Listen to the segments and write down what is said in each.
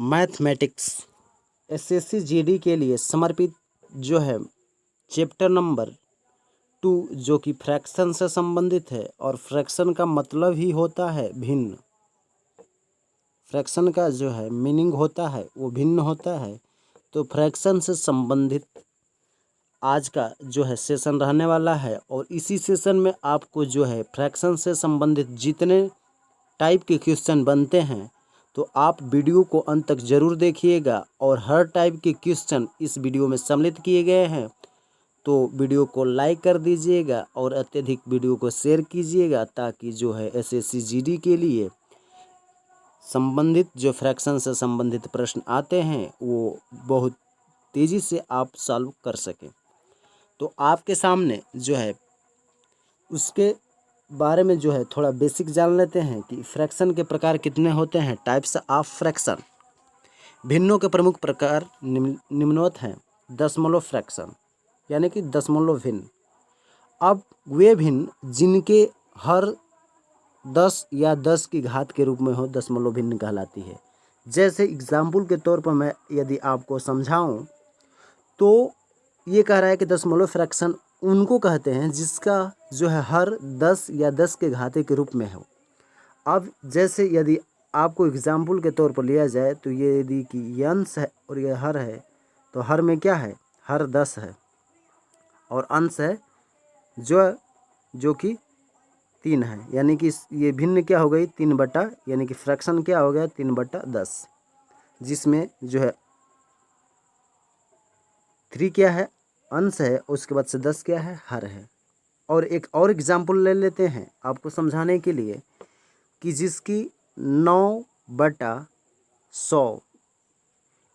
Mathematics SSC GD के लिए समर्पित जो है चैप्टर नंबर 2 जो कि फ्रैक्शन से संबंधित है। और फ्रैक्शन का मतलब ही होता है भिन्न। फ्रैक्शन का जो है मीनिंग होता है वो भिन्न होता है। तो फ्रैक्शन से संबंधित आज का जो है सेशन रहने वाला है। और इसी सेशन में आपको जो है फ्रैक्शन से संबंधित जितने टाइप के क्वेश्चन बनते हैं तो आप वीडियो को अंत तक जरूर देखिएगा। और हर टाइप के क्वेश्चन इस वीडियो में सम्मिलित किए गए हैं, तो वीडियो को लाइक कर दीजिएगा और अत्यधिक वीडियो को शेयर कीजिएगा, ताकि जो है एसएससी जीडी के लिए संबंधित जो फ्रैक्शन से संबंधित प्रश्न आते हैं वो बहुत तेज़ी से आप सॉल्व कर सकें। तो आपके सामने जो है उसके बारे में जो है थोड़ा बेसिक जान लेते हैं कि फ्रैक्शन के प्रकार कितने होते हैं। Types of fraction. भिन्नों के प्रमुख प्रकार निम्नवत हैं। दशमलव फ्रैक्शन यानी कि दशमलव भिन्न। अब वे भिन्न जिनके हर 10 या 10 की घात के रूप में हो दशमलव भिन्न कहलाती है। जैसे एग्जाम्पल के तौर पर मैं यदि आपको समझाऊं तो ये कह रहा है कि दशमलव फ्रैक्शन उनको कहते हैं जिसका जो है हर 10 या 10 के घाते के रूप में हो। अब जैसे यदि आपको एग्जाम्पल के तौर पर लिया जाए तो ये यदि कि ये अंश है और ये हर है, तो हर में क्या है, हर 10 है और अंश है जो कि 3 है। यानी कि ये भिन्न क्या हो गई 3 यानी कि फ्रैक्शन क्या हो गया 3/10, जिसमें जो है 3 क्या है अंश है, उसके बाद से 10 क्या है हर है। और एक और एग्जाम्पल ले लेते हैं आपको समझाने के लिए कि जिसकी 9/100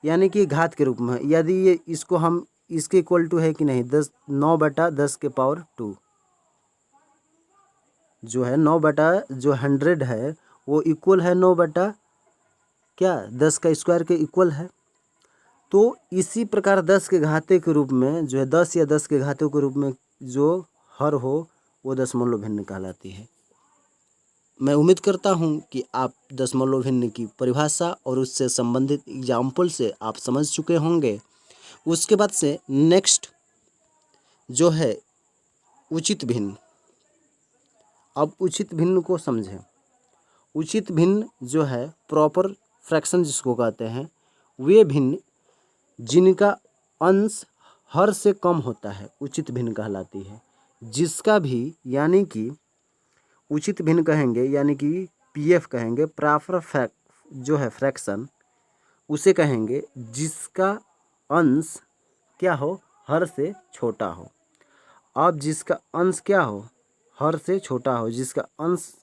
यानी कि घात के रूप में, यदि ये इसको हम इसके इक्वल टू है कि नहीं 9/10⁻², जो है 100 है वो इक्वल है 9/10 का स्क्वायर के इक्वल है। तो इसी प्रकार 10 के घाते के रूप में जो है 10 या 10 के घाते के रूप में जो हर हो वो दशमलव भिन्न कहलाती है। मैं उम्मीद करता हूं कि आप दशमलव भिन्न की परिभाषा और उससे संबंधित एग्जाम्पल से आप समझ चुके होंगे। उसके बाद से नेक्स्ट जो है उचित भिन्न। अब उचित भिन्न को समझें। उचित भिन्न जो है प्रॉपर फ्रैक्शन जिसको कहते हैं, वे भिन्न जिनका अंश हर से कम होता है उचित भिन्न कहलाती है। जिसका भी यानी कि उचित भिन्न कहेंगे यानी कि पीएफ कहेंगे, प्रॉपर जो है फ्रैक्शन उसे कहेंगे जिसका अंश क्या हो हर से छोटा हो। अब जिसका अंश क्या हो हर से छोटा हो, जिसका अंश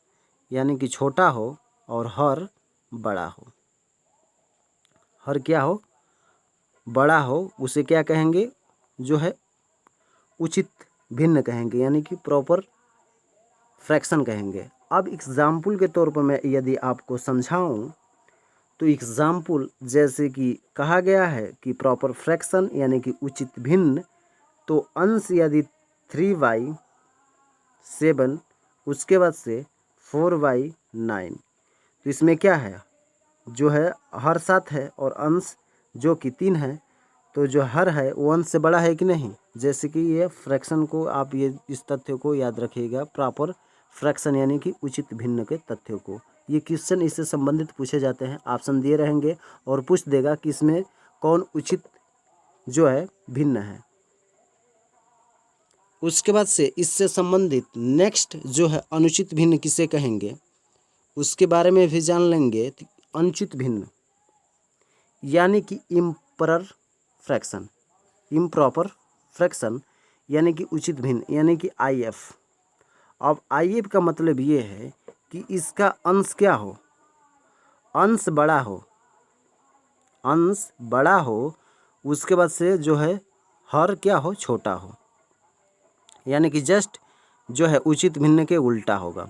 यानी कि छोटा हो और हर बड़ा हो, हर क्या हो बड़ा हो, उसे क्या कहेंगे जो है उचित भिन्न कहेंगे यानी कि प्रॉपर फ्रैक्शन कहेंगे। अब एग्जाम्पल के तौर पर मैं यदि आपको समझाऊं तो एग्जाम्पल जैसे कि कहा गया है कि प्रॉपर फ्रैक्शन यानी कि उचित भिन्न, तो अंश यदि 3/7 उसके बाद से 4/9, तो इसमें क्या है जो है हर 7 है और अंश जो कि 3 है, तो जो हर है वो अंश से बड़ा है कि नहीं। जैसे कि ये फ्रैक्शन को आप ये इस तथ्य को याद रखिएगा, प्रॉपर फ्रैक्शन यानी कि उचित भिन्न के तथ्यों को। ये क्वेश्चन इससे संबंधित पूछे जाते हैं, ऑप्शन दिए रहेंगे और पूछ देगा कि इसमें कौन उचित जो है भिन्न है। उसके बाद से इससे संबंधित नेक्स्ट जो है अनुचित भिन्न किसे कहेंगे उसके बारे में भी जान लेंगे। अनुचित भिन्न यानी कि इम्प्रॉपर फ्रैक्शन यानी कि उचित भिन्न यानी कि आईएफ। अब आईएफ का मतलब ये है कि इसका अंश क्या हो, अंश बड़ा हो, उसके बाद से जो है हर क्या हो छोटा हो, यानी कि जस्ट जो है उचित भिन्न के उल्टा होगा।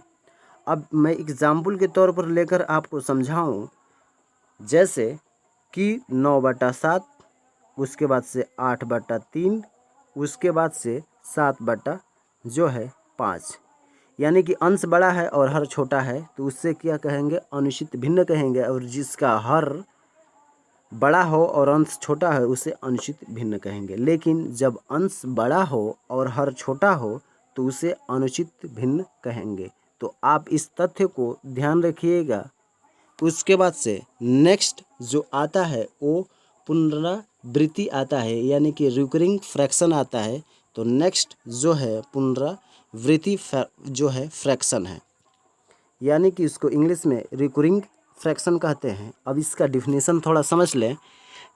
अब मैं एग्जाम्पल के तौर पर लेकर आपको समझाऊं, जैसे कि 9/7 उसके बाद से 8/3 उसके बाद से 7/5, यानी कि अंश बड़ा है और हर छोटा है, तो उससे क्या कहेंगे अनुचित भिन्न कहेंगे। और जिसका हर बड़ा हो और अंश छोटा हो उसे अनुचित भिन्न कहेंगे, लेकिन जब अंश बड़ा हो और हर छोटा हो तो उसे अनुचित भिन्न कहेंगे। तो आप इस तथ्य को ध्यान रखिएगा। उसके बाद से नेक्स्ट जो आता है वो पुनरावृत्ति आता है, यानी कि रिकरिंग फ्रैक्शन आता है। तो नेक्स्ट जो है पुनरावृत्ति जो है फ्रैक्शन है, यानी कि इसको इंग्लिश में रिकरिंग फ्रैक्शन कहते हैं। अब इसका डिफिनेशन थोड़ा समझ लें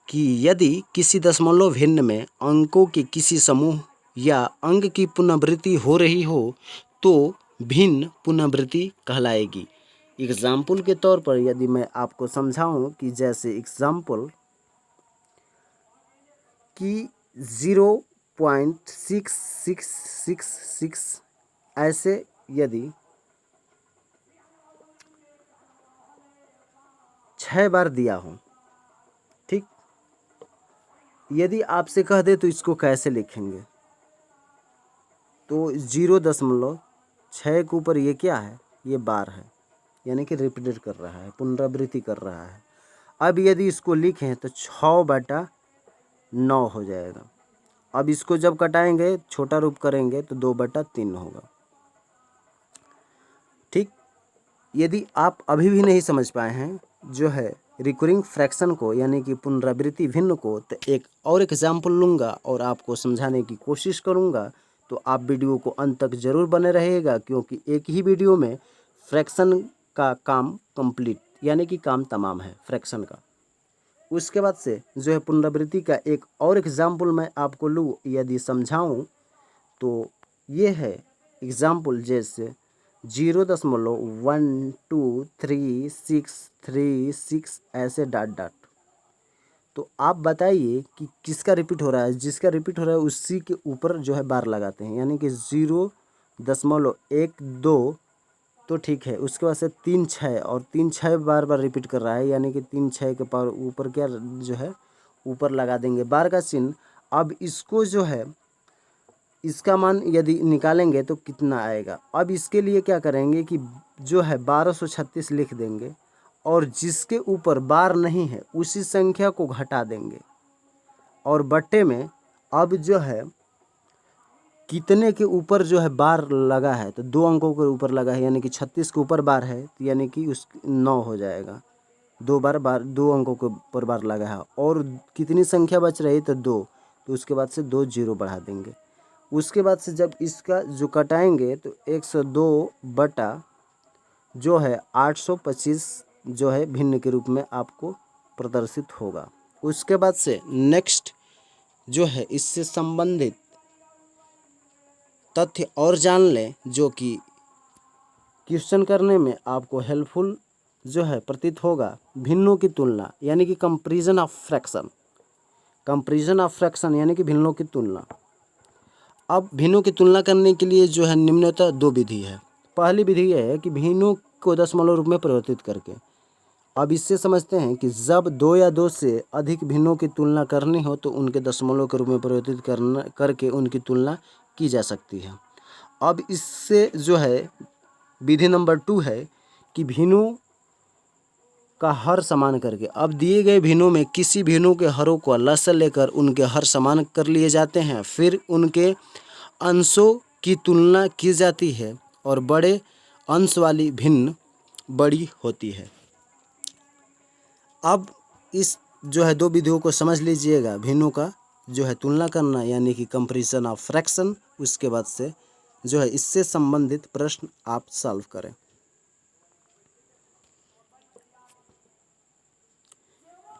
कि यदि किसी दशमलव भिन्न में अंकों के किसी समूह या अंक की पुनरावृत्ति हो रही हो तो भिन्न पुनरावृत्ति कहलाएगी। एग्जाम्पल के तौर पर यदि मैं आपको समझाऊं कि जैसे एग्जाम्पल कि 0.6666 ऐसे यदि 6 बार दिया हो, ठीक, यदि आपसे कह दे तो इसको कैसे लिखेंगे, तो 0.6 के ऊपर ये क्या है, ये बार है, यानी कि रिपीटेड कर रहा है, पुनरावृत्ति कर रहा है। अब यदि इसको लिखें तो 6/9 हो जाएगा। अब इसको जब कटाएंगे छोटा रूप करेंगे तो 2/3 होगा। ठीक, यदि आप अभी भी नहीं समझ पाए हैं जो है रिकरिंग फ्रैक्शन को, यानी कि पुनरावृत्ति भिन्न को, तो एक और एग्जाम्पल लूँगा और आपको समझाने की कोशिश करूँगा। तो आप वीडियो को अंत तक जरूर बने रहिएगा, क्योंकि एक ही वीडियो में फ्रैक्शन का काम कंप्लीट, यानी कि काम तमाम है फ्रैक्शन का। उसके बाद से जो है पुनरावृत्ति का एक और एग्जाम्पल मैं आपको लूँ यदि समझाऊँ तो ये है एग्जाम्पल, जैसे 0.123636 ऐसे डॉट डॉट। तो आप बताइए कि किसका रिपीट हो रहा है। जिसका रिपीट हो रहा है उसी के ऊपर जो है बार लगाते हैं, यानी कि 0.12 तो ठीक है। उसके बाद से 3 6 और 3 6 बार बार रिपीट कर रहा है, यानी कि 3 6 के पावर ऊपर क्या जो है ऊपर लगा देंगे बार का चिन्ह। अब इसको जो है इसका मान यदि निकालेंगे तो कितना आएगा। अब इसके लिए क्या करेंगे कि जो है 1236 लिख देंगे और जिसके ऊपर बार नहीं है उसी संख्या को घटा देंगे और बट्टे में अब जो है कितने के ऊपर जो है बार लगा है, तो 2 अंकों के ऊपर लगा है, यानी कि 36 के ऊपर बार है, यानी कि उस 9 हो जाएगा। 2 अंकों के ऊपर बार लगा है और कितनी संख्या बच रही तो 2, तो उसके बाद से 2 0 बढ़ा देंगे। उसके बाद से जब इसका जो कटाएंगे तो 102 बटा जो है 825 जो है भिन्न के रूप में आपको प्रदर्शित होगा। उसके बाद से नेक्स्ट जो है इससे संबंधित तथ्य और जान लें जो कि क्वेश्चन करने में आपको हेल्पफुल जो है प्रतीत होगा। भिन्नों की तुलना, यानी कि कंपैरिजन ऑफ फ्रैक्शन, यानी कि भिन्नों की तुलना। अब भिन्नों की तुलना करने के लिए जो है निम्नतः 2 विधि है। पहली विधि यह है कि भिन्नों को दशमलव रूप में परिवर्तित करके। अब इससे समझते हैं कि जब 2 या 2 से अधिक भिन्नों की तुलना करनी हो तो उनके दशमलव के रूप में परिवर्तित करके उनकी तुलना की जा सकती है। अब इससे जो है विधि नंबर 2 है कि भिन्नों का हर समान करके। अब दिए गए भिन्नों में किसी भिन्नों के हरों को लसाअ लेकर उनके हर समान कर लिए जाते हैं, फिर उनके अंशों की तुलना की जाती है और बड़े अंश वाली भिन्न बड़ी होती है। अब इस जो है 2 विधियों को समझ लीजिएगा। भिन्नों का जो है तुलना करना, यानी कि कंपैरिजन ऑफ फ्रैक्शन। उसके बाद से जो है इससे संबंधित प्रश्न आप सॉल्व करें।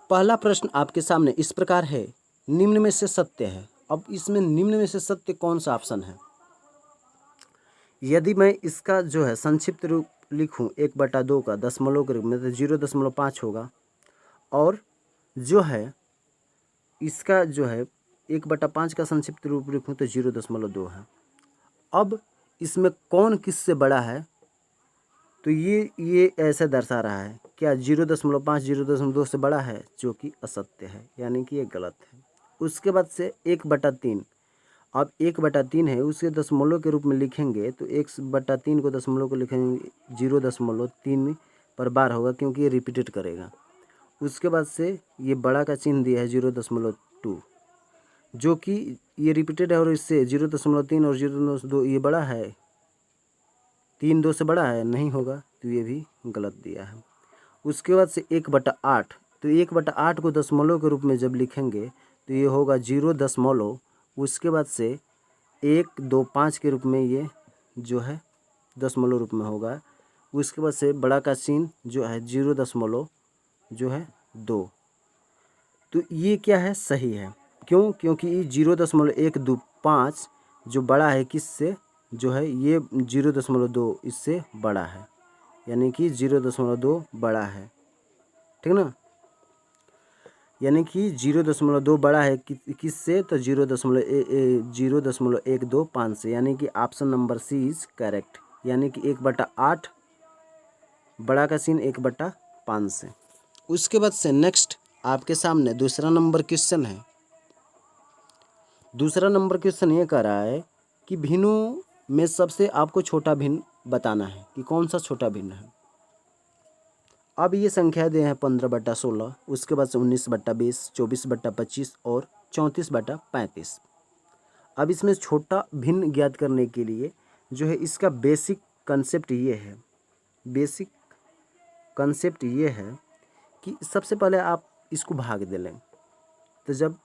पहला प्रश्न आपके सामने इस प्रकार है, निम्न में से सत्य है। अब इसमें निम्न में से सत्य कौन सा ऑप्शन है। यदि मैं इसका जो है संक्षिप्त रूप लिखूं 1/2 का दशमलव के रूप में तो 0.5 होगा, और जो है इसका जो है 1/5 का संक्षिप्त रूप लिखूं तो 0.2 है। अब इसमें कौन किससे बड़ा है, तो ये ऐसे दर्शा रहा है क्या 0.5 0.2 से बड़ा है, जो कि असत्य है, यानी कि ये गलत है। उसके बाद से 1/3, अब 1/3 है उसके दशमलव के रूप में लिखेंगे तो 1/3 को दशमलव को लिखेंगे 0.3 पर बार होगा, क्योंकि ये रिपीटेड करेगा। उसके बाद से ये बड़ा का चिन्ह दिया है 0.2, जो कि ये रिपीटेड है और इससे 0.3 और 0.2 ये बड़ा है, 3 2 से बड़ा है, नहीं होगा, तो ये भी गलत दिया है। उसके बाद से 1/8, तो 1/8 को दशमलव के रूप में जब लिखेंगे तो ये होगा 0., उसके बाद से 125 के रूप में ये जो है दशमलव रूप में होगा। उसके बाद से बड़ा का चिन्ह जो है 0.2, तो ये क्या है, सही है। क्यों? क्योंकि 0.125 जो बड़ा है किससे, जो है ये 0.2 इससे बड़ा है, यानी कि 0.2 बड़ा है, ठीक ना। यानी कि 0.2 बड़ा है किससे, तो 0.125 से, यानी कि option number C is correct, यानी कि 1/8 बड़ा का चिन्ह 1/5 से। उसके बाद से नेक्स्ट आपके सामने दूसरा नंबर क्वेश्चन है। दूसरा नंबर क्वेश्चन ये कह रहा है कि भिन्नों में सबसे आपको छोटा भिन्न बताना है कि कौन सा छोटा भिन्न है। अब ये संख्या दे हैं 15/16, उसके बाद से 19/20, 24/25 और 34/35। अब इसमें छोटा भिन्न ज्ञात करने के लिए जो है इसका बेसिक कंसेप्ट ये है, बेसिक कंसेप्ट ये है कि सबसे पहले आप इसको भाग दे लें। तो जब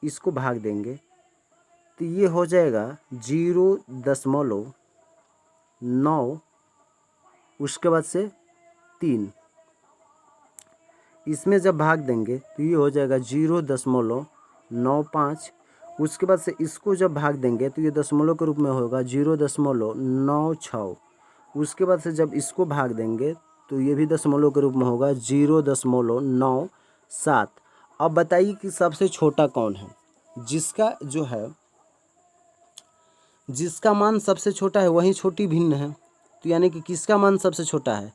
इसको भाग देंगे तो ये हो जाएगा 0.9, उसके बाद से 3। इसमें जब भाग देंगे तो ये हो जाएगा 0.95, उसके बाद से इसको जब भाग देंगे तो ये दशमलव के रूप में होगा 0.96, उसके बाद से जब इसको भाग देंगे तो ये भी दशमलव के रूप में होगा 0.97। अब बताइए कि सबसे छोटा कौन है, जिसका जो है जिसका मान सबसे छोटा है वही छोटी भिन्न है। तो यानी कि किसका मान सबसे छोटा है,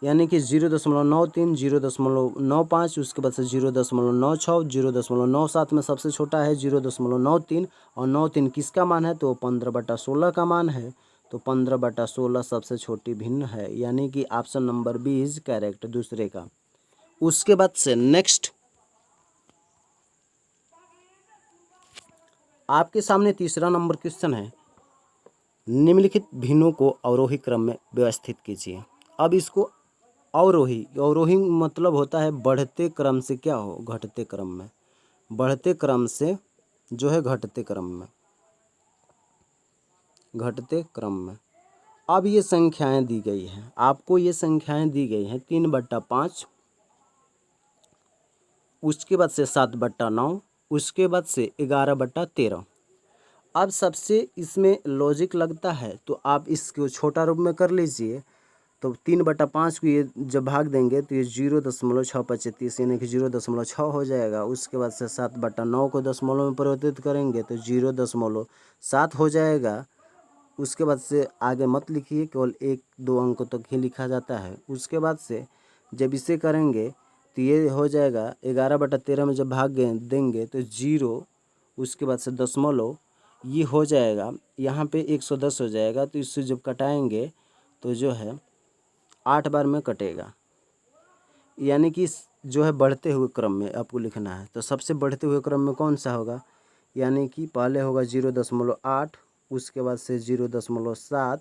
यानी कि 0.93, 0.95, उसके बाद से 0.96, 0.97 में सबसे छोटा है 0.93, और 93 किसका मान है, तो 15/16 का मान है। तो 15/16 सबसे छोटी भिन्न है, यानी कि option number B is correct, दूसरे का। उसके बाद से नेक्स्ट आपके सामने तीसरा नंबर क्वेश्चन है, निम्नलिखित भिन्नों को अवरोही क्रम में व्यवस्थित कीजिए। अब इसको अवरोही मतलब होता है बढ़ते क्रम से क्या हो, घटते क्रम में, बढ़ते क्रम से जो है घटते क्रम में, घटते क्रम में। अब ये संख्याएं दी गई हैं आपको, ये संख्याएं दी गई हैं 3/5, उसके बाद से 7/9, उसके बाद से 11/13। अब सबसे इसमें लॉजिक लगता है तो आप इसको छोटा रूप में कर लीजिए। तो 3/5 को ये जब भाग देंगे तो ये 0.625 यानी कि 0.6 हो जाएगा। उसके बाद से 7/9 को दशमलव में परिवर्तित करेंगे तो 0.7 हो जाएगा। उसके बाद से आगे मत लिखिए, केवल 1-2 अंक तक ही लिखा जाता है। उसके बाद से जब इसे करेंगे तो ये हो जाएगा 11/13 में जब भाग देंगे तो 0, उसके बाद से दशमलव, ये हो जाएगा यहाँ पे 110 हो जाएगा। तो इससे जब कटाएंगे तो जो है 8 बार में कटेगा, यानी कि जो है बढ़ते हुए क्रम में आपको लिखना है। तो सबसे बढ़ते हुए क्रम में कौन सा होगा, यानी कि पहले होगा 0.8, उसके बाद से 0.7,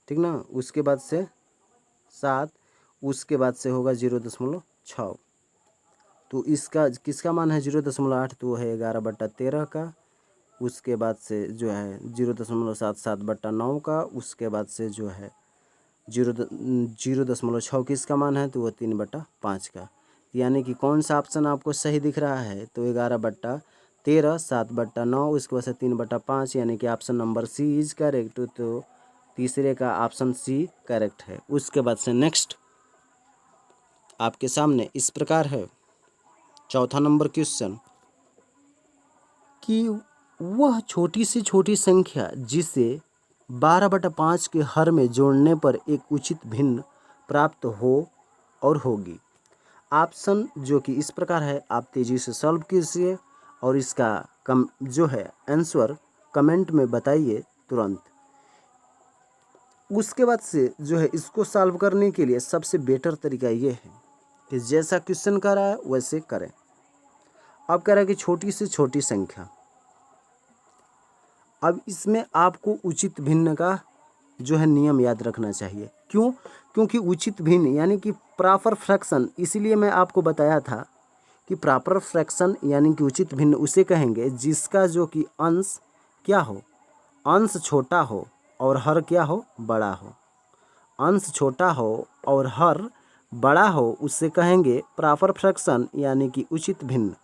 ठीक ना, उसके बाद से 7, उसके बाद से होगा 0.6। तो इसका किसका मान है 0.8, तो वो है 11/13 का। उसके बाद से जो है 0.7 7/9 का। उसके बाद से जो है 0.6 किसका मान है, तो वो 3/5 का। यानी कि कौन सा ऑप्शन आपको सही दिख रहा है, तो 11/13, 7/9, उसके बाद से 3/5, यानी कि option number C is correct. तो तीसरे का ऑप्शन सी करेक्ट है। उसके बाद से नेक्स्ट आपके सामने इस प्रकार है चौथा नंबर क्वेश्चन कि वह छोटी से छोटी संख्या जिसे 12/5 के हर में जोड़ने पर एक उचित भिन्न प्राप्त हो और होगी। ऑप्शन जो कि इस प्रकार है, आप तेज़ी से सॉल्व कीजिए और इसका जो है आंसर कमेंट में बताइए तुरंत। उसके बाद से जो है इसको सॉल्व करने के लिए सबसे बेटर तरीका ये है कि जैसा क्वेश्चन कर रहा है वैसे करें। अब कह रहा है कि छोटी से छोटी संख्या। अब इसमें आपको उचित भिन्न का जो है नियम याद रखना चाहिए। क्यों? क्योंकि उचित भिन्न यानी कि प्रॉपर फ्रैक्शन, इसीलिए मैं आपको बताया था कि प्रॉपर फ्रैक्शन यानी कि उचित भिन्न उसे कहेंगे जिसका जो कि अंश क्या हो, अंश छोटा हो और हर क्या हो, बड़ा हो। अंश छोटा हो और हर बड़ा हो उससे कहेंगे प्रॉपर फ्रैक्शन यानी कि उचित भिन्न।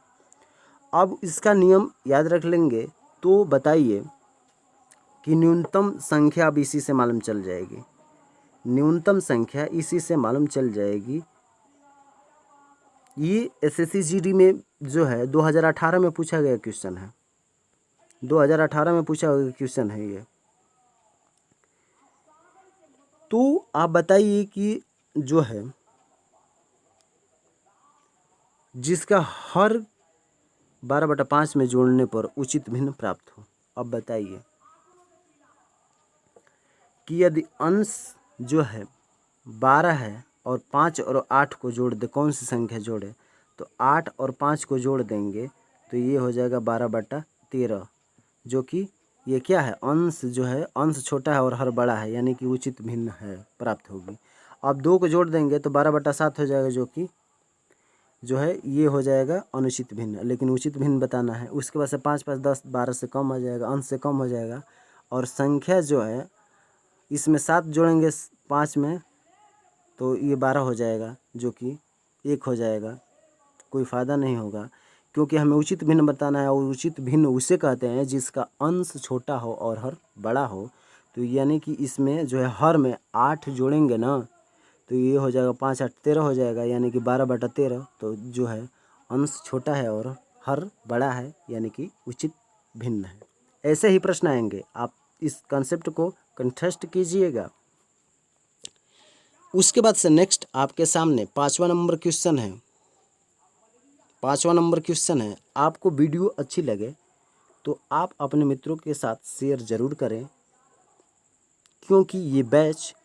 अब इसका नियम याद रख लेंगे तो बताइए कि न्यूनतम संख्या अब इसी से मालूम चल जाएगी। न्यूनतम संख्या इसी से मालूम चल जाएगी। ये एसएससी जीडी में जो है 2018 में पूछा गया क्वेश्चन है। 2018 में पूछा गया क्वेश्चन है ये। तो आप बताइए कि जो है जिसका हर 12/5 में जोड़ने पर उचित भिन्न प्राप्त हो। अब बताइए कि यदि अंश जो है 12 है और 5 और 8 को जोड़ दे, कौन सी संख्या जोड़े, तो 8 और 5 को जोड़ देंगे तो ये हो जाएगा 12/13, जो कि ये क्या है, अंश जो है, अंश छोटा है और हर बड़ा है यानी कि उचित भिन्न है प्राप्त होगी। अब 2 को जोड़ देंगे तो 12/7 हो जाएगा, जो कि जो है ये हो जाएगा अनुचित भिन्न, लेकिन उचित भिन्न बताना है। उसके बाद से 5 5 10 12 से कम हो जाएगा, अंश से कम हो जाएगा। और संख्या जो है इसमें 7 जोड़ेंगे 5 में तो ये 12 हो जाएगा, जो कि 1 हो जाएगा। कोई फ़ायदा नहीं होगा क्योंकि हमें उचित भिन्न बताना है और उचित भिन्न उसे कहते हैं जिसका अंश छोटा हो और हर बड़ा हो। तो यानी कि इसमें जो है हर में 8 जोड़ेंगे ना तो ये हो जाएगा 5 8 13 हो जाएगा, यानी कि 12/13। तो जो है अंश छोटा है और हर बड़ा है यानी कि उचित भिन्न है। ऐसे ही प्रश्न आएंगे, आप इस कंसेप्ट को कंठस्थ कीजिएगा। उसके बाद से नेक्स्ट आपके सामने 5वां नंबर क्वेश्चन है। 5वां नंबर क्वेश्चन है, आपको वीडियो अच्छी लगे तो आप अपने मित्रों के साथ शेयर ज़रूर करें, क्योंकि ये बैच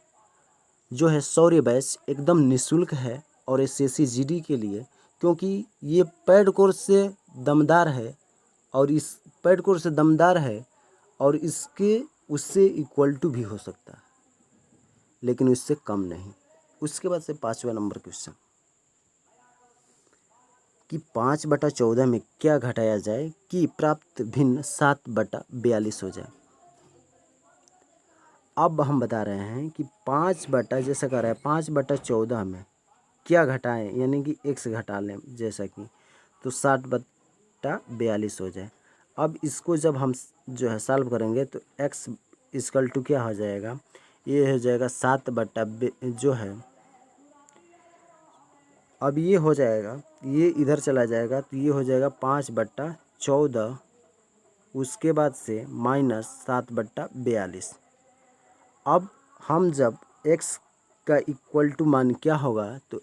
जो है शौर्य बैच एकदम निःशुल्क है और एसएससी जीडी के लिए, क्योंकि ये पेड कोर्स से दमदार है और इस पेड कोर्स से दमदार है और इसके उससे इक्वल टू भी हो सकता है लेकिन उससे कम नहीं। उसके बाद से 5वां नंबर क्वेश्चन कि 5/14 में क्या घटाया जाए कि प्राप्त भिन्न 7/42 हो जाए। अब हम बता रहे हैं कि 5 बटा जैसा कर रहा है 5/14 में क्या घटाएं, यानी कि x घटा लें जैसा कि, तो 7/42 हो जाए। अब इसको जब हम जो है सॉल्व करेंगे तो x इक्वल टू क्या हो जाएगा, ये हो जाएगा 7 जो है, अब ये हो जाएगा, ये इधर चला जाएगा तो ये हो जाएगा 5/14, उसके बाद से माइनस 7/42। अब हम जब x का इक्वल टू मान क्या होगा, तो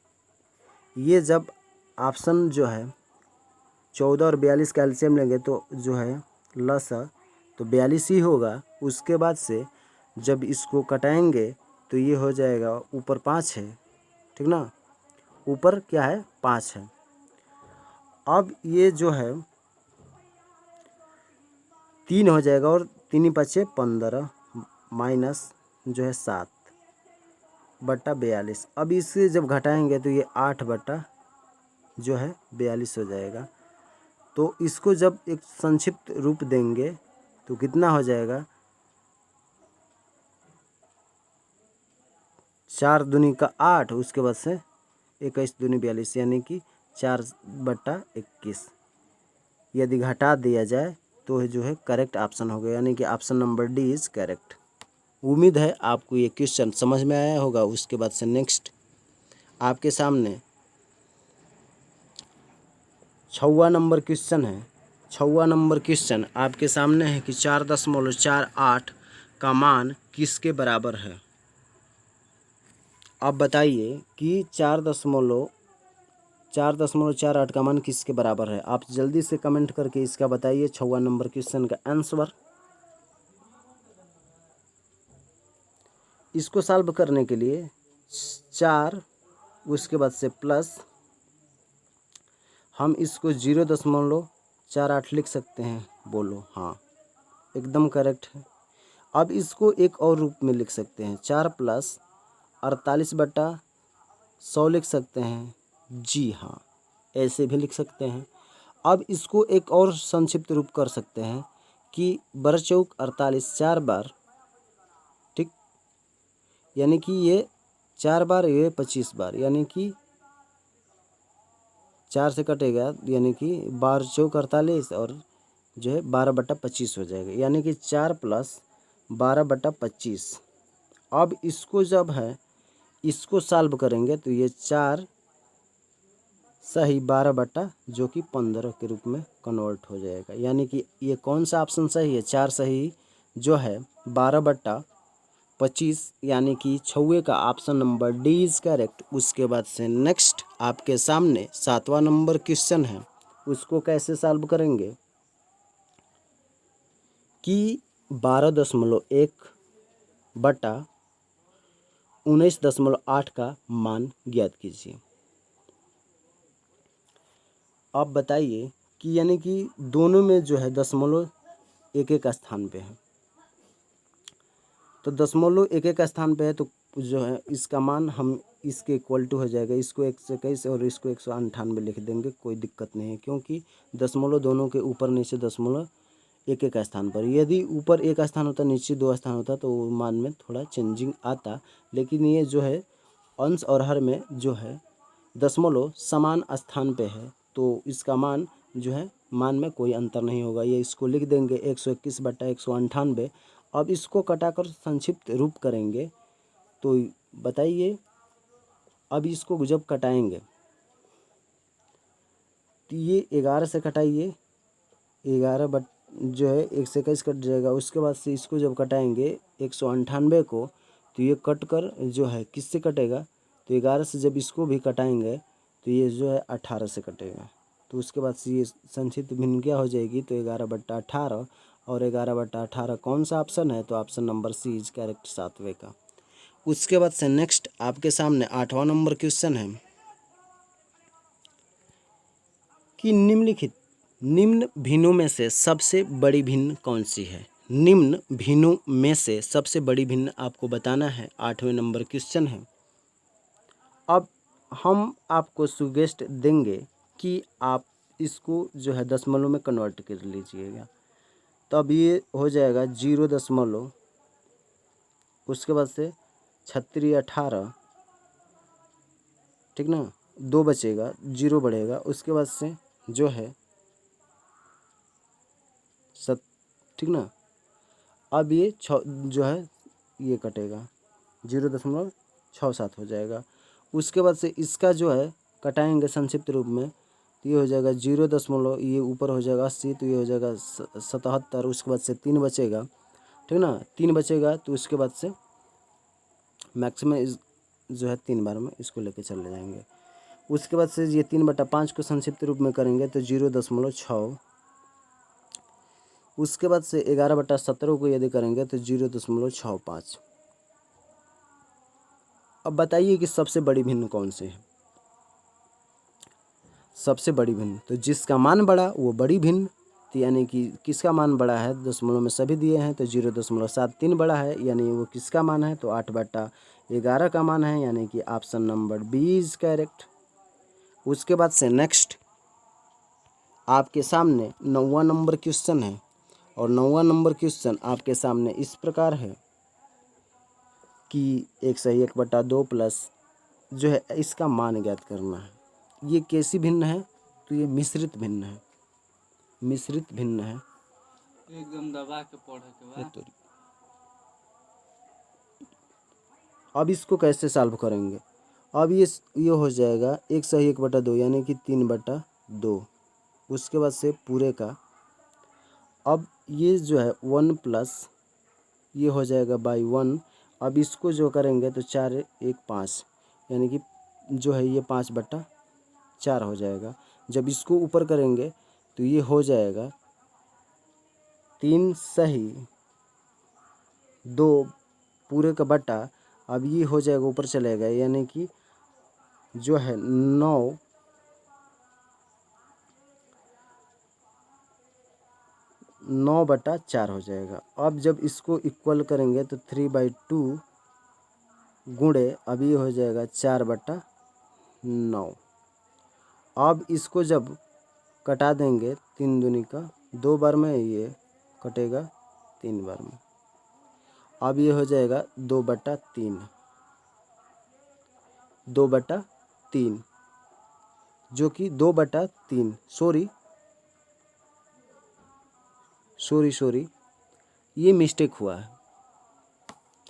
ये जब ऑप्शन जो है 14 और 42 का एलसीएम लेंगे तो जो है लस तो 42 ही होगा। उसके बाद से जब इसको कटाएंगे तो ये हो जाएगा, ऊपर 5 है, ठीक ना, ऊपर क्या है 5 है। अब ये जो है 3 हो जाएगा और 3 5 15 माइनस जो है 7/42। अब इसे जब घटाएंगे तो ये 8/42 हो जाएगा। तो इसको जब एक संक्षिप्त रूप देंगे तो कितना हो जाएगा, 4 दूनी का 8, उसके बाद से 21 दूनी 42 यानी कि 4/21। यदि घटा दिया जाए तो जो है करेक्ट ऑप्शन हो गया, यानी कि option number D is correct. उम्मीद है आपको ये क्वेश्चन समझ में आया होगा। उसके बाद से नेक्स्ट आपके सामने 6वां नंबर क्वेश्चन है। 6वां नंबर क्वेश्चन आपके सामने है कि 4.48 का मान किसके बराबर है। अब बताइए कि 4.48 का मान किसके बराबर है। आप जल्दी से कमेंट करके इसका बताइए 6वां नंबर क्वेश्चन का आंसर। इसको सॉल्व करने के लिए 4 उसके बाद से प्लस हम इसको 0.48 लिख सकते हैं। बोलो हाँ, एकदम करेक्ट है। अब इसको एक और रूप में लिख सकते हैं, 4 + 48/100 लिख सकते हैं। जी हाँ, ऐसे भी लिख सकते हैं। अब इसको एक और संक्षिप्त रूप कर सकते हैं कि बर चौक 48 4 बार, ठीक, यानी कि ये 4 बार, ये 25 बार, यानी कि 4 से कटेगा, यानी कि 12 चौक 48 और जो है 12/25 हो जाएगा, यानी कि 4 + 12/25। अब इसको जब है इसको सॉल्व करेंगे तो ये 4 सही 12 जो कि 15 के रूप में कन्वर्ट हो जाएगा, यानी कि ये कौन सा ऑप्शन सही है? 4 सही जो है 12/25, यानी कि छुए का option number D is correct. उसके बाद से नेक्स्ट आपके सामने 7वां नंबर क्वेश्चन है, उसको कैसे सॉल्व करेंगे कि 12.1/19.8 का मान ज्ञात कीजिए। आप बताइए कि यानी कि दोनों में जो है दशमलव एक एक स्थान पे है, तो दशमलव एक एक स्थान पे है तो जो है इसका मान हम इसके इक्वल टू हो जाएगा, इसको 121 और इसको 198 लिख देंगे, कोई दिक्कत नहीं है, क्योंकि दशमलव दोनों के ऊपर नीचे दशमलव एक एक स्थान पर। यदि ऊपर एक स्थान होता, नीचे 2 स्थान होता तो मान में थोड़ा चेंजिंग आता, लेकिन ये जो है अंश और हर में जो है दशमलव समान स्थान पे है, तो इसका मान जो है मान में कोई अंतर नहीं होगा। ये इसको लिख देंगे 121/198। अब इसको कटाकर संक्षिप्त रूप करेंगे तो बताइए, अब इसको जब कटाएंगे तो ये 11 से कटाइए, 11 जो है 121 कट जाएगा। उसके बाद से इसको जब कटाएंगे 198 को, तो ये कट कर जो है किससे कटेगा? तो 11 से जब इसको भी कटाएंगे तो ये जो है 18 से कटेगा। तो उसके बाद से ये संक्षिप्त भिन्न क्या हो जाएगी? तो 11/18, और 11/18 कौन सा ऑप्शन है? तो option number C is correct, 7वें का। उसके बाद से नेक्स्ट आपके सामने 8वां नंबर क्वेश्चन है कि निम्न भिन्नों में से सबसे बड़ी भिन्न कौन सी है? निम्न भिन्नों में से सबसे बड़ी भिन्न आपको बताना है, 8वें नंबर क्वेश्चन है। अब हम आपको सुजेस्ट देंगे कि आप इसको जो है दशमलव में कन्वर्ट कर लीजिएगा, तब ये हो जाएगा 0, उसके बाद से 3618, ठीक ना, 2 बचेगा, 0 बढ़ेगा, उसके बाद से जो है ठीक ना। अब ये जो है ये कटेगा, 0.67 हो जाएगा। उसके बाद से इसका जो है कटाएंगे संक्षिप्त रूप में, तो ये हो जाएगा 0, ये ऊपर हो जाएगा 80, तो ये हो जाएगा 77। उसके बाद से 3 बचेगा, ठीक ना, 3 बचेगा, तो उसके बाद से मैक्सिमम जो है 3 बार में इसको लेके चले जाएंगे। उसके बाद से ये 3/5 को संक्षिप्त रूप में करेंगे तो 0.6। उसके बाद से 11/17 को यदि करेंगे तो 0.65। अब बताइए कि सबसे बड़ी भिन्न कौन से है? सबसे बड़ी भिन्न, तो जिसका मान बड़ा वो बड़ी भिन्न, तो यानी कि किसका मान बड़ा है? दशमलव में सभी दिए हैं, तो 0.73 बड़ा है, यानी वो किसका मान है? तो 8/11 का मान है, यानी कि option number B is correct. उसके बाद से नेक्स्ट आपके सामने 9वां नंबर क्वेश्चन है, और 9वां नंबर क्वेश्चन आपके सामने इस प्रकार है कि 101/2 प्लस जो है इसका मान ज्ञात करना है। ये कैसी भिन्न है? तो ये मिश्रित भिन्न है, मिश्रित भिन्न है। एकदम दबा के पढ़े के बाद अब इसको कैसे सॉल्व करेंगे? अब ये हो जाएगा 101/2, यानी कि 3/2। उसके बाद से पूरे का, अब ये जो है 1 प्लस ये हो जाएगा बाई 1। अब इसको जो करेंगे तो 4 1 5, यानी कि जो है ये 5/4 हो जाएगा। जब इसको ऊपर करेंगे तो ये हो जाएगा 3 सही 2 पूरे का बटा, अब ये हो जाएगा ऊपर चलेगा, यानी कि जो है 9 9/4 हो जाएगा। अब जब इसको इक्वल करेंगे तो 3/2 गुणे अब ये हो जाएगा 4/9। अब इसको जब कटा देंगे 3 दूनी का 2 बार में, ये कटेगा 3 बार में। अब ये हो जाएगा 2/3, 2/3 जो कि 2/3 सॉरी ये मिस्टेक हुआ है,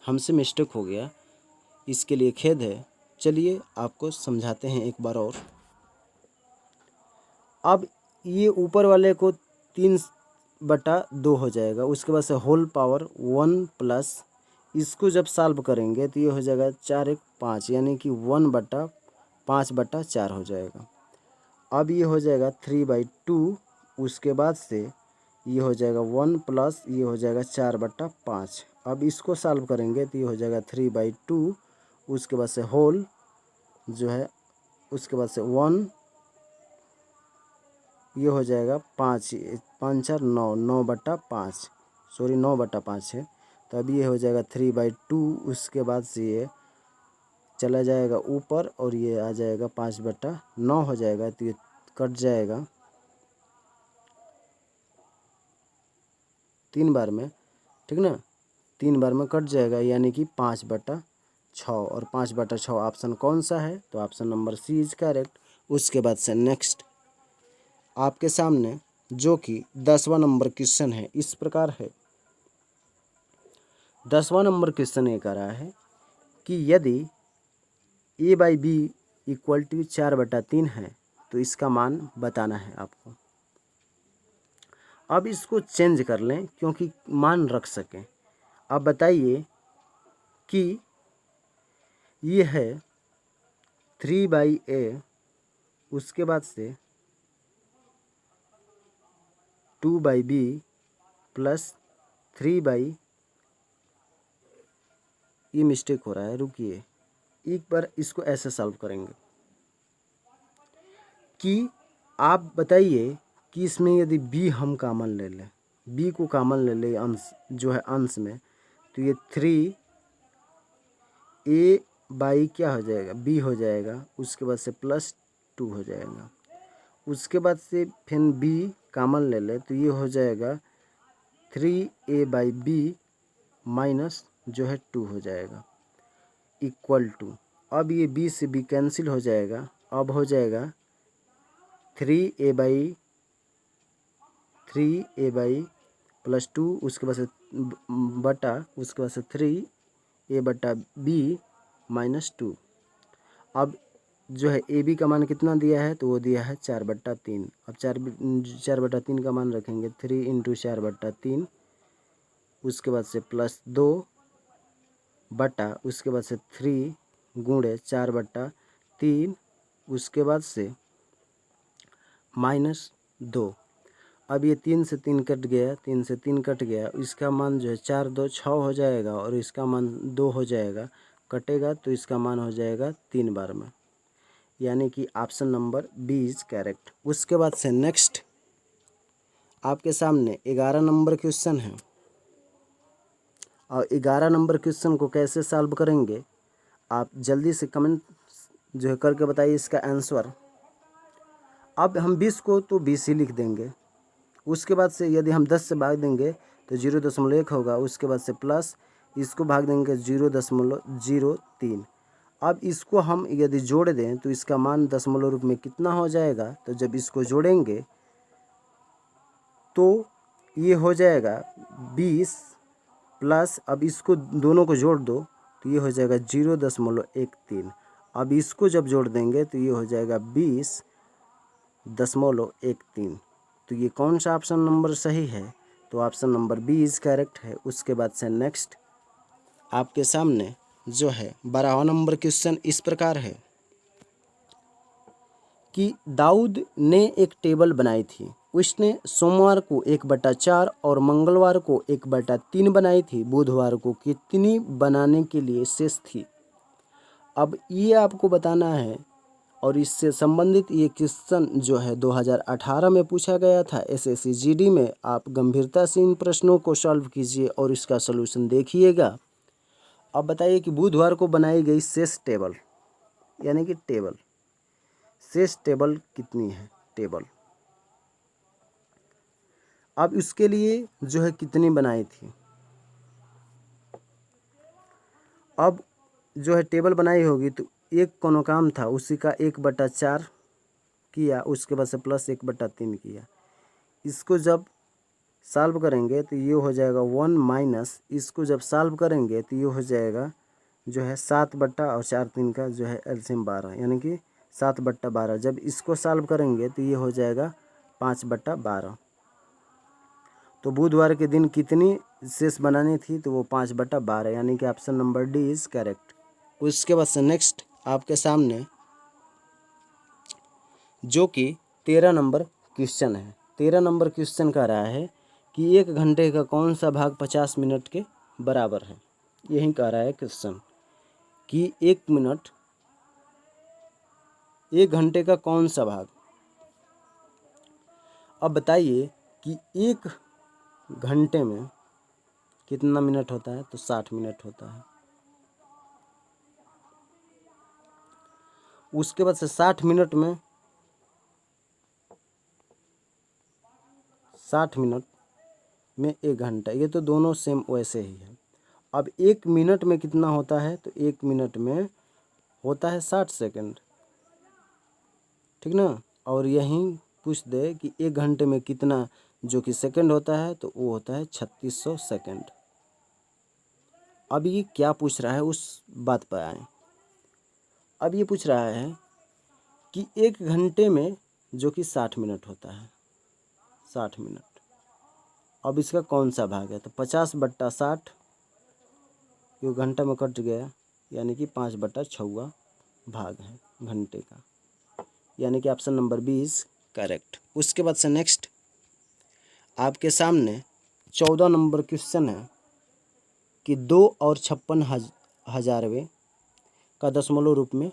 हमसे मिस्टेक हो गया, इसके लिए खेद है। चलिए आपको समझाते हैं एक बार और। अब ये ऊपर वाले को 3/2 हो जाएगा, उसके बाद से होल पावर 1 प्लस इसको जब सॉल्व करेंगे तो ये हो जाएगा 4 1 5, यानी कि 1/5/4 हो जाएगा। अब ये हो जाएगा 3/2, उसके बाद से ये हो जाएगा 1 प्लस ये हो जाएगा 4/5। अब इसको सॉल्व करेंगे तो ये हो जाएगा 3/2, उसके बाद से होल जो है, उसके बाद से 1, ये हो जाएगा 5 5 4 9, 9/5 सॉरी 9/5 है। तो अब ये हो जाएगा 3/2, उसके बाद से ये चला जाएगा ऊपर और ये आ जाएगा 5/9 हो जाएगा। तो ये कट जाएगा 3 बार में, ठीक ना, 3 बार में कट जाएगा, यानी कि 5/6। और 5/6 ऑप्शन कौन सा है? तो option number C is correct. उसके बाद से नेक्स्ट आपके सामने जो कि 10वां नंबर क्वेश्चन है, इस प्रकार है। 10वां नंबर क्वेश्चन ये कह रहा है कि यदि a/b = 4/3 है तो इसका मान बताना है आपको। अब इसको चेंज कर लें क्योंकि मान रख सकें। अब बताइए कि ये है 3/a, उसके बाद से 2/b प्लस 3/, ये मिस्टेक हो रहा है, रुकिए एक बार इसको ऐसे सॉल्व करेंगे कि आप बताइए कि इसमें यदि b हम कॉमन ले लें, b को कॉमन ले लें अंश जो है अंश में, तो ये 3a/ क्या हो जाएगा, b हो जाएगा, उसके बाद से +2 हो जाएगा। उसके बाद से फिर b कॉमन ले ले तो ये हो जाएगा 3a/b माइनस जो है 2 हो जाएगा इक्वल टू, अब ये b से b कैंसिल हो जाएगा। अब हो जाएगा 3a/, +2, उसके बाद से बटा, उसके बाद से 3a/b -2। अब जो है ए बी का मान कितना दिया है, तो वो दिया है 4/3। अब 4/3 का मान रखेंगे 3 × 4/3, उसके बाद से +2 बटा, उसके बाद से 3 गुणे 4/3, उसके बाद से -2। अब ये 3 से 3 कट गया, 3 से 3 कट गया, इसका मान जो है 4 2 6 हो जाएगा और इसका मान 2 हो जाएगा, कटेगा तो इसका मान हो जाएगा 3 बार में, यानी कि option number B is correct. उसके बाद से नेक्स्ट आपके सामने 11 नंबर क्वेश्चन है, और 11 नंबर क्वेश्चन को कैसे सॉल्व करेंगे आप जल्दी से कमेंट जो है करके बताइए इसका आंसर। अब हम 20 को तो 20 ही लिख देंगे, उसके बाद से यदि हम 10 से भाग देंगे तो 0.1 होगा, उसके बाद से प्लस इसको भाग देंगे 0.03। अब इसको हम यदि जोड़ दें तो इसका मान दशमलव रूप में कितना हो जाएगा, तो जब इसको जोड़ेंगे तो ये हो जाएगा 20 प्लस, अब इसको दोनों को जोड़ दो तो ये हो जाएगा 0.13। अब इसको जब जोड़ देंगे तो ये हो जाएगा 20.13। तो ये कौन सा ऑप्शन नंबर सही है, तो option number B is correct है। उसके बाद से नेक्स्ट आपके सामने जो है 12वां नंबर क्वेश्चन इस प्रकार है कि दाऊद ने एक टेबल बनाई थी, उसने सोमवार को 1/4 और मंगलवार को 1/3 बनाई थी, बुधवार को कितनी बनाने के लिए शेष थी। अब ये आपको बताना है और इससे संबंधित ये क्वेश्चन जो है 2018 में पूछा गया था एसएससी जीडी में। आप गंभीरता से इन प्रश्नों को सॉल्व कीजिए और इसका सलूशन देखिएगा। अब बताइए कि बुधवार को बनाई गई शेष टेबल, यानी कि टेबल, शेष टेबल कितनी है टेबल। अब इसके लिए जो है कितनी बनाई थी, अब जो है टेबल बनाई होगी तो एक कोनो काम था उसी का 1/4 किया, उसके बाद से प्लस 1/3 किया। इसको जब सॉल्व करेंगे तो ये हो जाएगा 1 माइनस, इसको जब सॉल्व करेंगे तो ये हो जाएगा जो है 7/4 का जो है एलसीएम 12, यानी कि 7/12। जब इसको सॉल्व करेंगे तो ये हो जाएगा 5/12। तो बुधवार के दिन कितनी शेष बनानी थी, तो वो 5/12, यानी कि option number D is correct. उसके बाद से नेक्स्ट आपके सामने जो कि 13 नंबर क्वेश्चन है। 13 नंबर क्वेश्चन कह रहा है कि 1 घंटे का कौन सा भाग 50 मिनट के बराबर है। यही कह रहा है क्वेश्चन कि 1 घंटे का कौन सा भाग। अब बताइए कि 1 घंटे में कितना मिनट होता है, तो 60 मिनट होता है। उसके बाद से 60 मिनट में 1 घंटा, ये तो दोनों सेम वैसे ही है। अब 1 मिनट में कितना होता है, तो 1 मिनट में होता है 60 सेकंड, ठीक ना। और यहीं पूछ दे कि 1 घंटे में कितना जो कि सेकंड होता है, तो वो होता है 3600 सेकंड। अब ये क्या पूछ रहा है उस बात पर आए। अब ये पूछ रहा है कि 1 घंटे में जो कि 60 मिनट होता है, 60 मिनट, अब इसका कौन सा भाग है, तो 50/60 ये घंटा में कट गया, यानी कि 5/6 भाग है घंटे का, यानी कि option number B is correct. उसके बाद से नेक्स्ट आपके सामने 14 नंबर क्वेश्चन है कि 2 और 56 का दशमलव रूप में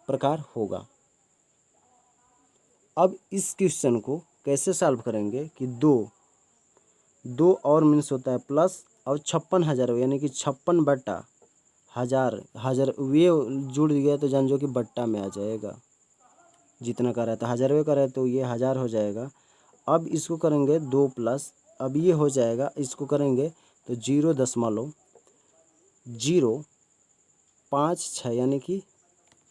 प्रकार होगा। अब इस क्वेश्चन को कैसे सॉल्व करेंगे कि 2 और मीन्स होता है प्लस, और 56,000 यानी कि 56/1000, ये जुड़ गया तो जान जो कि बट्टा में आ जाएगा। जितना का रहता है 1000 का रहे तो ये 1000 हो जाएगा। अब इसको करेंगे 2 प्लस, अब ये हो जाएगा, इसको करेंगे तो 0.056, यानी कि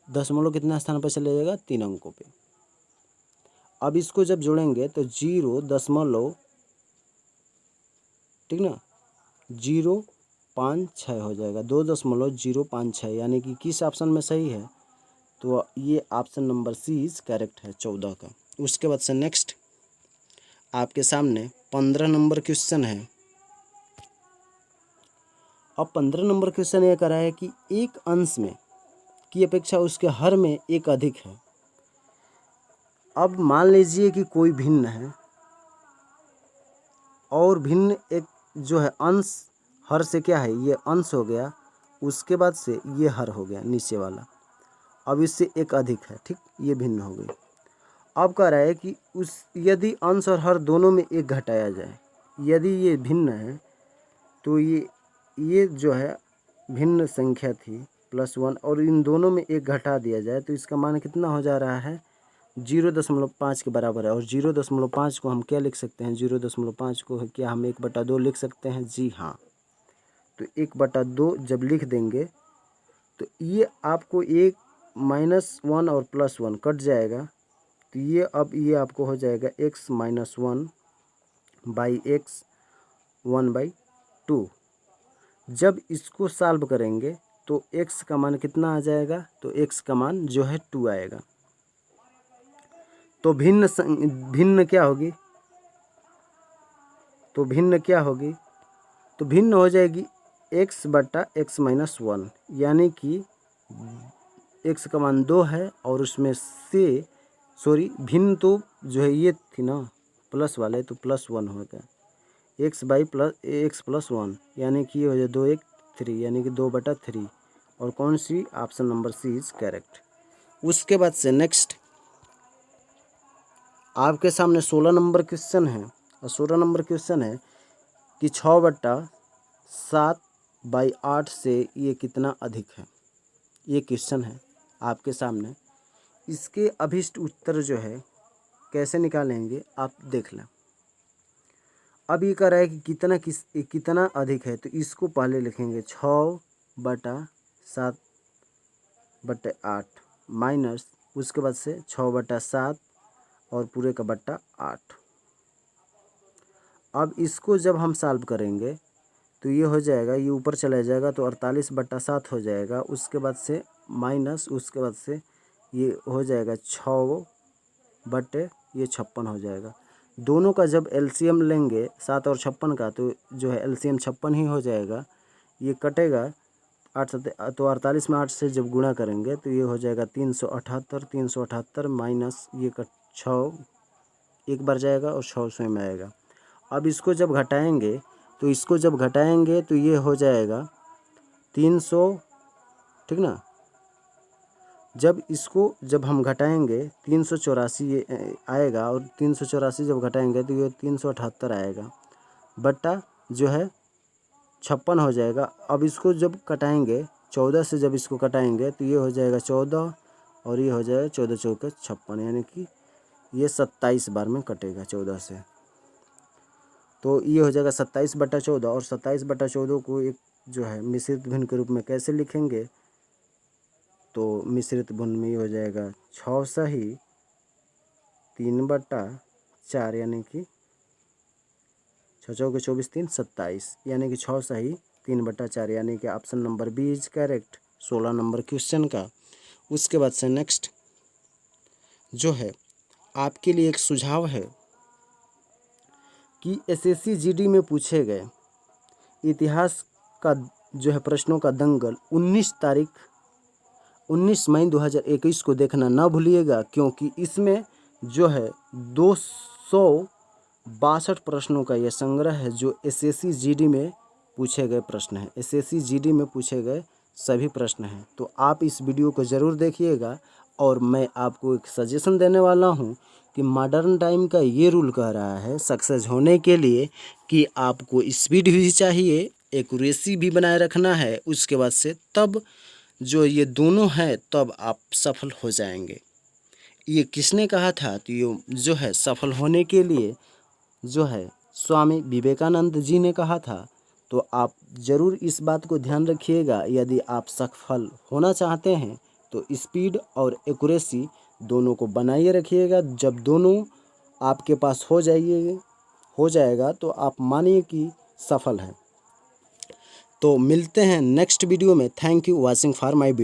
दशमलव कितना स्थान पर चले जाएगा, 3 अंकों पे। अब इसको जब जोड़ेंगे तो 0.0, ठीक ना, 056 हो जाएगा, 2.056, यानी कि किस ऑप्शन में सही है, तो ये option number C is correct है 14 का। उसके बाद से नेक्स्ट आपके सामने 15 नंबर क्वेश्चन है। अब 15 नंबर क्वेश्चन ये कह रहा है कि एक अंश में की अपेक्षा उसके हर में एक अधिक है। अब मान लीजिए कि कोई भिन्न है और भिन्न एक जो है अंश हर से क्या है, ये अंश हो गया, उसके बाद से ये हर हो गया नीचे वाला, अब इससे एक अधिक है, ठीक, ये भिन्न हो गई। अब कह रहा है कि यदि अंश और हर दोनों में एक घटाया जाए, यदि ये भिन्न है तो ये जो है भिन्न संख्या थी +1 और इन दोनों में एक घटा दिया जाए तो इसका मान कितना हो जा रहा है, 0.5 के बराबर है। और 0.5 को हम क्या लिख सकते हैं, 0.5 को क्या हम 1/2 लिख सकते हैं, जी हाँ। तो 1/2 जब लिख देंगे तो ये आपको 1 -1 और +1 कट जाएगा, तो ये अब ये आपको हो जाएगा x - 1/x 1/2। जब इसको सॉल्व करेंगे तो x का मान कितना आ जाएगा, तो x का मान जो है 2 आएगा। तो भिन्न क्या होगी, तो भिन्न क्या होगी, तो भिन्न हो जाएगी x/x - 1, यानी कि x का मान 2 है और उसमें से सॉरी भिन्न तो जो है ये थी ना प्लस वाले, तो +1 होगा, x + 1, यानी कि ये हो जाए 2 1 3, यानी कि 2/3, और कौन सी, option number C is correct. उसके बाद से नेक्स्ट आपके सामने 16 नंबर क्वेश्चन है, और 16 नंबर क्वेश्चन है कि 6/7/8 से ये कितना अधिक है। ये क्वेश्चन है आपके सामने। इसके अभिष्ट उत्तर जो है कैसे निकालेंगे आप देख लें। अब ये कह रहा है कि कितना अधिक है, तो इसको पहले लिखेंगे 6/7/8 माइनस उसके बाद से 6/7 और पूरे का बट्टा 8। अब इसको जब हम सॉल्व करेंगे तो ये हो जाएगा, ये ऊपर चला जाएगा तो 48/7 हो जाएगा। उसके बाद से माइनस उसके बाद से ये हो जाएगा 6/56 हो जाएगा। दोनों का जब एलसीएम लेंगे 7 और 56 का, तो जो है एलसीएम 56 ही हो जाएगा। ये कटेगा 8 तो 48 में 8 से जब गुणा करेंगे तो ये हो जाएगा 378 माइनस ये 6 एक बार जाएगा और 6 स्वयं में आएगा। अब इसको जब घटाएंगे तो तो ये हो जाएगा 300, ठीक ना। जब हम घटाएंगे 384 ये आएगा, और 384 जब घटाएंगे तो ये 378 आएगा, बट्टा जो है 56 हो जाएगा। अब इसको जब कटाएंगे 14 से, जब इसको कटाएंगे तो ये हो जाएगा 14 और ये हो जाएगा 14 चौके 56, यानी कि ये 27 बार में कटेगा 14 से। तो ये हो जाएगा 27/14, और 27/14 को एक जो है मिश्रित भिन्न के रूप में कैसे लिखेंगे, तो मिश्रित भिन्न में ये हो जाएगा 6 सही 3/4, यानी कि 6 चौके 24 3 27, यानी कि 6 सही 3/4, यानी कि option number B is correct 16 number question का। उसके बाद से नेक्स्ट जो है आपके लिए एक सुझाव है कि एसएससी जीडी में पूछे गए इतिहास का जो है प्रश्नों का दंगल 19 मई 2021 को देखना ना भूलिएगा, क्योंकि इसमें जो है 262 प्रश्नों का यह संग्रह है जो एसएससी जीडी में पूछे गए प्रश्न हैं। एसएससी जीडी में पूछे गए सभी प्रश्न हैं। तो आप इस वीडियो को ज़रूर देखिएगा, और मैं आपको एक सजेशन देने वाला हूँ कि मॉडर्न टाइम का ये रूल कह रहा है सक्सेस होने के लिए कि आपको स्पीड भी चाहिए, एक्यूरेसी भी बनाए रखना है। उसके बाद से तब जो ये दोनों हैं तब आप सफल हो जाएंगे। ये किसने कहा था? तो ये जो है सफल होने के लिए जो है स्वामी विवेकानंद जी ने कहा था। तो आप ज़रूर इस बात को ध्यान रखिएगा, यदि आप सफल होना चाहते हैं तो स्पीड और एक्यूरेसी दोनों को बनाए रखिएगा। जब दोनों आपके पास हो जाएगा तो आप मानिए कि सफल है। तो मिलते हैं नेक्स्ट वीडियो में। Thank you watching for my video.